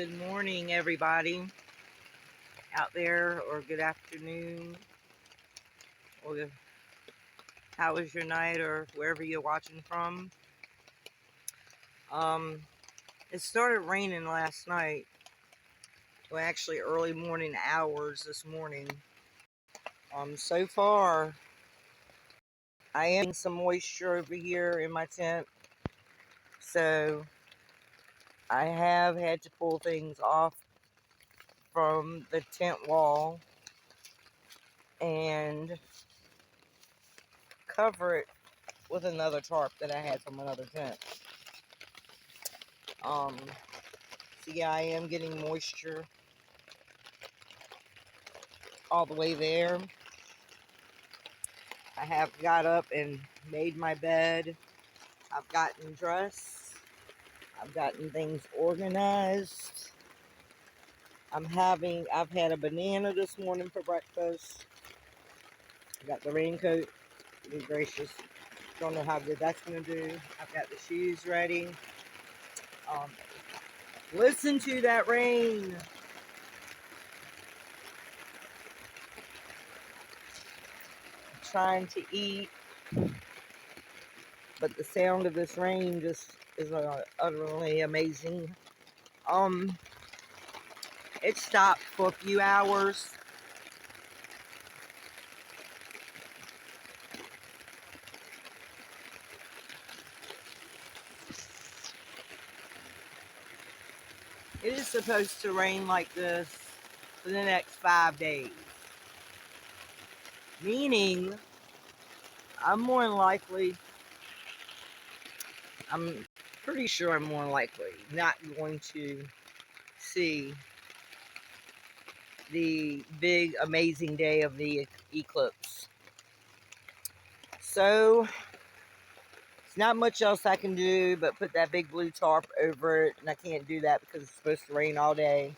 Good morning, everybody out there, or good afternoon, or how was your night, or wherever you're watching from. Um, it started raining last night. Well, actually, early morning hours this morning. So far, I am getting some moisture over here in my tent, so I have had to pull things off from the tent wall and cover it with another tarp that I had from another tent. Um, so yeah, I am getting moisture all the way there. I have got up and made my bed. I've gotten dressed. I've gotten things organized. I've had a banana this morning for breakfast. I got the raincoat. Good gracious. Don't know how good that's going to do. I've got the shoes ready. Um, Listen to that rain. Trying to eat, but the sound of this rain just is utterly amazing. Um, it stopped for a few hours. It is supposed to rain like this for the next 5 days. Meaning, I'm more than likely, I'm pretty sure I'm more likely not going to see the big, amazing day of the eclipse. So, it's not much else I can do but put that big blue tarp over it, and I can't do that because it's supposed to rain all day.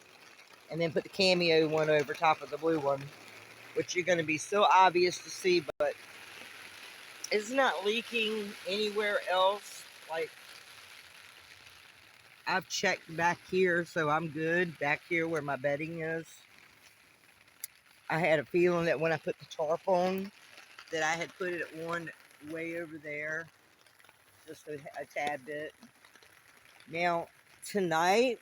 And then put the cameo one over top of the blue one, which you're going to be so obvious to see, but it's not leaking anywhere else. Like, I've checked back here, so I'm good back here where my bedding is. I had a feeling that when I put the tarp on, that I had put it one way over there, just a tad bit. Now, tonight,